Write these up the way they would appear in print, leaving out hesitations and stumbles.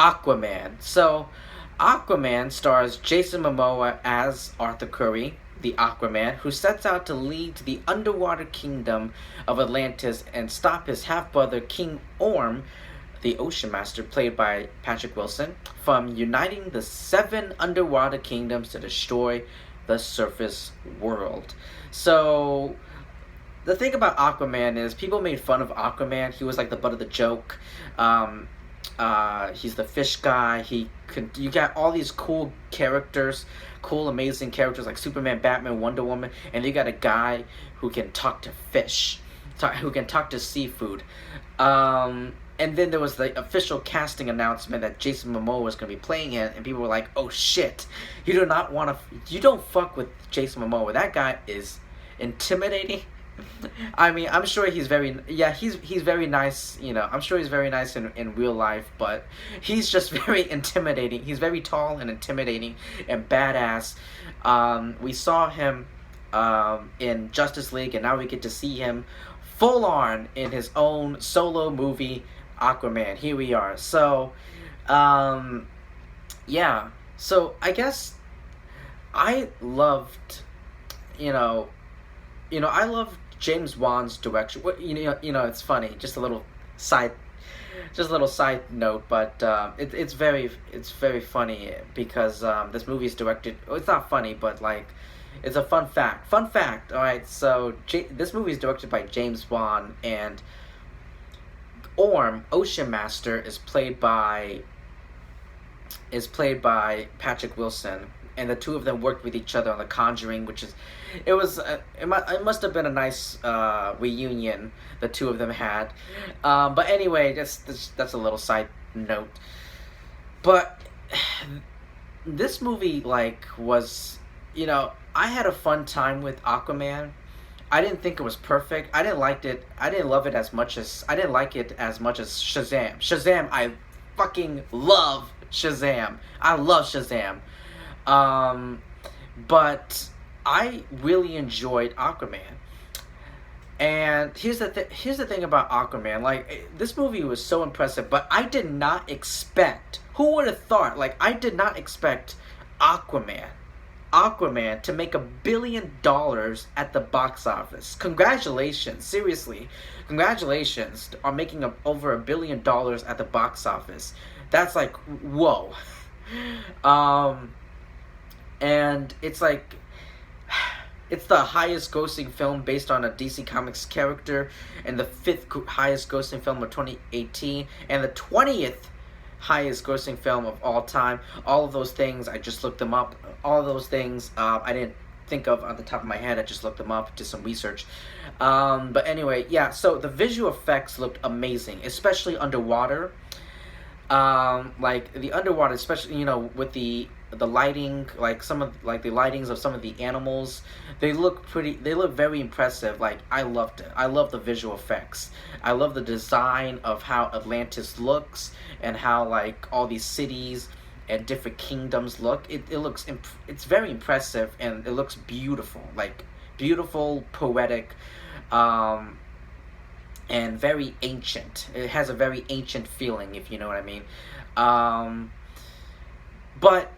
Aquaman. So, Aquaman stars Jason Momoa as Arthur Curry, the Aquaman, who sets out to lead the underwater kingdom of Atlantis and stop his half brother King Orm, the Ocean Master, played by Patrick Wilson, from uniting the seven underwater kingdoms to destroy the surface world. So, the thing about Aquaman is people made fun of Aquaman. He was like the butt of the joke. Um, he's the fish guy. You got all these cool characters, cool amazing characters like Superman, Batman, Wonder Woman, and you got a guy who can talk to fish, who can talk to seafood. And then there was the official casting announcement that Jason Momoa was going to be playing it, and people were like, "Oh shit, you don't fuck with Jason Momoa. That guy is intimidating." I mean, I'm sure he's he's very nice, I'm sure he's very nice in real life, but he's just very intimidating. He's very tall and intimidating and badass. We saw him in Justice League, and now we get to see him full on in his own solo movie, Aquaman. Here we are. So, yeah. So, I guess I loved, I love James Wan's direction. It's funny. Just a little side note, but it's very funny because this movie is directed. Oh, it's not funny, but like, it's a fun fact. Fun fact. All right, so this movie is directed by James Wan, and Orm, Ocean Master, is played by Patrick Wilson, and the two of them worked with each other on The Conjuring, it must have been a nice reunion the two of them had. But anyway, that's a little side note. But this movie was, I had a fun time with Aquaman. I didn't think it was perfect. I didn't like it. I didn't love it as much as I didn't like it as much as Shazam. Shazam, I fucking love Shazam. I love Shazam. But I really enjoyed Aquaman. And here's the thing about Aquaman. Like, this movie was so impressive, but I did not expect. Who would have thought? Like, I did not expect Aquaman to make $1 billion at the box office. Congratulations, seriously, congratulations on making over $1 billion at the box office. That's like, whoa. And it's like, it's the highest grossing film based on a DC Comics character, and the 5th highest grossing film of 2018, and the 20th highest grossing film of all time. All of those things, I just looked them up. All of those things, I didn't think of on the top of my head. I just looked them up, did some research. But anyway, yeah, so the visual effects looked amazing, especially underwater. Like, the underwater, especially, with the lighting, like the lightings of some of the animals, they look very impressive. Like, I loved it. I love the visual effects. I love the design of how Atlantis looks, and how, like, all these cities and different kingdoms look. It's very impressive, and it looks beautiful, like beautiful, poetic, and very ancient. It has a very ancient feeling, if you know what I mean. But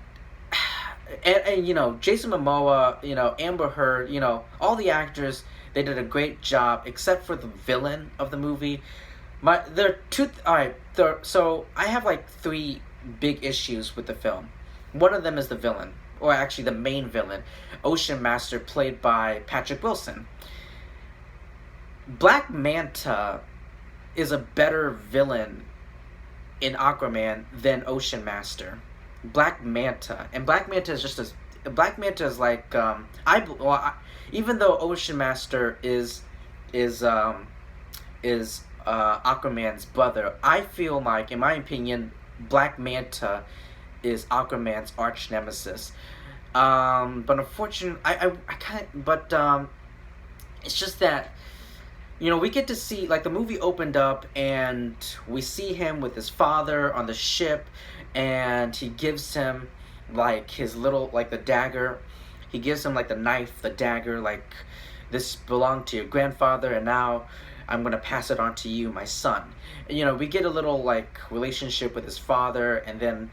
and Jason Momoa, Amber Heard, all the actors, they did a great job, except for the villain of the movie. So I have like 3 big issues with the film. One of them is the villain, or actually the main villain, Ocean Master, played by Patrick Wilson. Black Manta is a better villain in Aquaman than Ocean Master. Black Manta is like, even though Ocean Master is Aquaman's brother, I feel like, in my opinion, Black Manta is Aquaman's arch nemesis. But unfortunately, I kind of, but it's just that, we get to see, like, the movie opened up and we see him with his father on the ship, and he gives him, like, his little, like, the dagger. He gives him, like, the knife, the dagger, like, this belonged to your grandfather, and now I'm gonna pass it on to you, my son. And, we get a little like relationship with his father, and then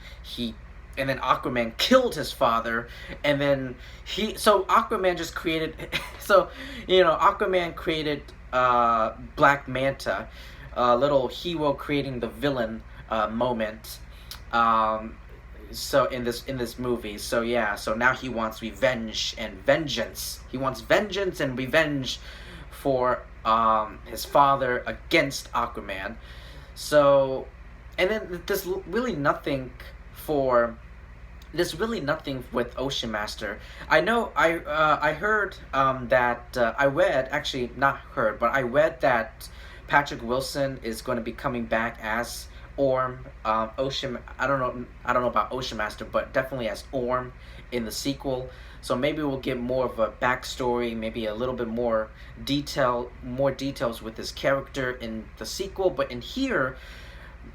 Aquaman killed his father, and then so Aquaman just created, so Aquaman created Black Manta, a little hero creating the villain moment. So in this movie, so yeah, so now he wants revenge and vengeance. He wants vengeance and revenge for his father against Aquaman. So, and then there's really nothing with Ocean Master. I know I heard that I read, actually not heard, but I read that Patrick Wilson is going to be coming back as Orm. Ocean. I don't know about Ocean Master, but definitely as Orm in the sequel. So maybe we'll get more of a backstory, maybe a little bit more details with his character in the sequel. But in here,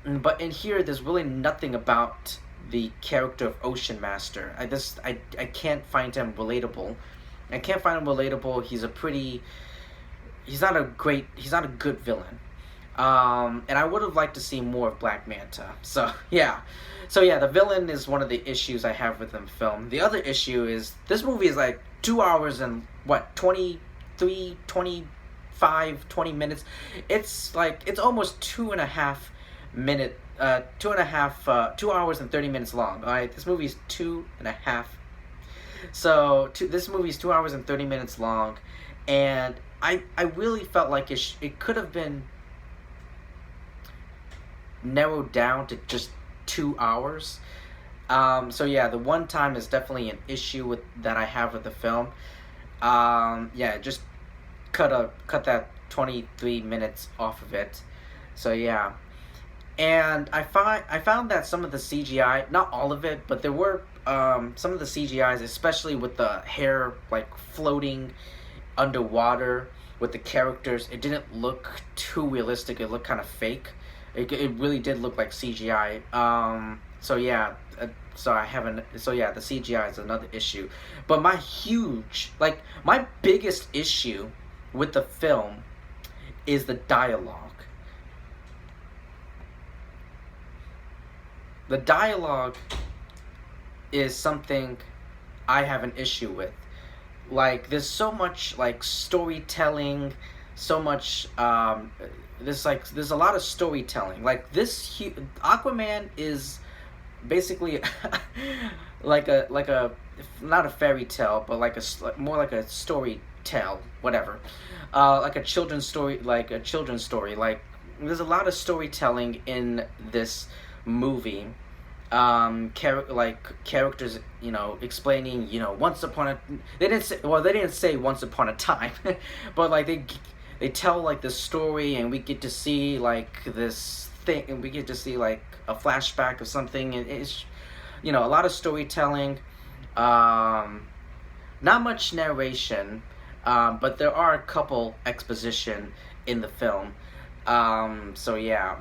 there's really nothing about the character of Ocean Master. I can't find him relatable. He's not a good villain. And I would have liked to see more of Black Manta. So yeah, the villain is one of the issues I have with the film. The other issue is this movie is like 2 hours and 20 minutes. It's almost 2 hours and 30 minutes long. All right, this movie is 2.5. So this movie is 2 hours and 30 minutes long, and I really felt like it could have been narrowed down to just 2 hours. So yeah, the one time is definitely an issue that I have with the film. Yeah, just cut that 23 minutes off of it. So yeah, and I found that some of the CGI, not all of it, but there were some of the CGIs, especially with the hair like floating underwater with the characters, it didn't look too realistic. It looked kind of fake. It really did look like CGI. So yeah, the CGI is another issue. But my biggest issue with the film is the dialogue. The dialogue is something I have an issue with. Like, there's so much like storytelling, so much there's a lot of storytelling. Like Aquaman is basically like a not a fairy tale, but more like a story tale, whatever. Like a children's story. Like there's a lot of storytelling in this movie. Characters, explaining, once upon a, they didn't say once upon a time, but like they tell like this story, and we get to see like this thing, and we get to see like a flashback of something, and it's a lot of storytelling, not much narration, but there are a couple exposition in the film. So yeah.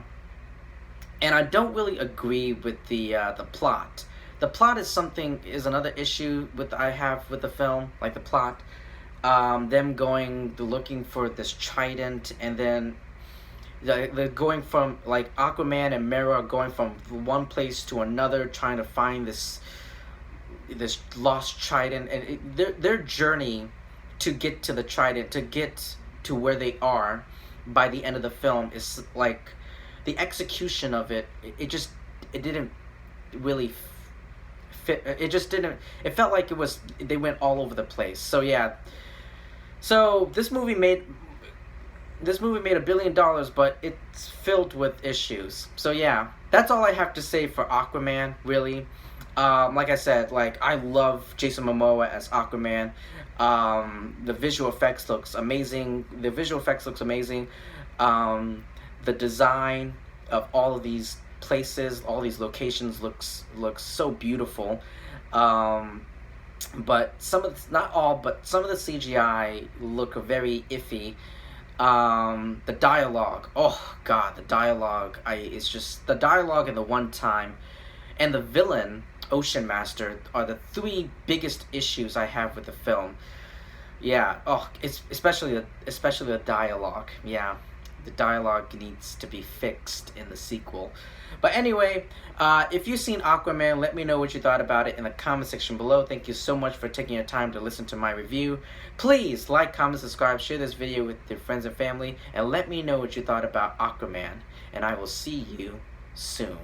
And I don't really agree with the plot. The plot is another issue I have with the film, like the plot. Them looking for this trident, and then they're going from, like, Aquaman and Mera going from one place to another trying to find this lost trident, and their journey to get to the trident, to get to where they are by the end of the film is like, the execution of it didn't really fit. It felt like they went all over the place. So yeah. So this movie made $1 billion, but it's filled with issues. So yeah, that's all I have to say for Aquaman, really. Like I said, like, I love Jason Momoa as Aquaman. The visual effects looks amazing. The design of all of these places, all these locations looks so beautiful. But some of the CGI look very iffy. The dialogue, oh god, the dialogue, it's just the dialogue and the one time, and the villain, Ocean Master, are the three biggest issues I have with the film. Yeah, it's especially the dialogue. Yeah. The dialogue needs to be fixed in the sequel. But anyway, if you've seen Aquaman, let me know what you thought about it in the comment section below. Thank you so much for taking your time to listen to my review. Please like, comment, subscribe, share this video with your friends and family, and let me know what you thought about Aquaman. And I will see you soon.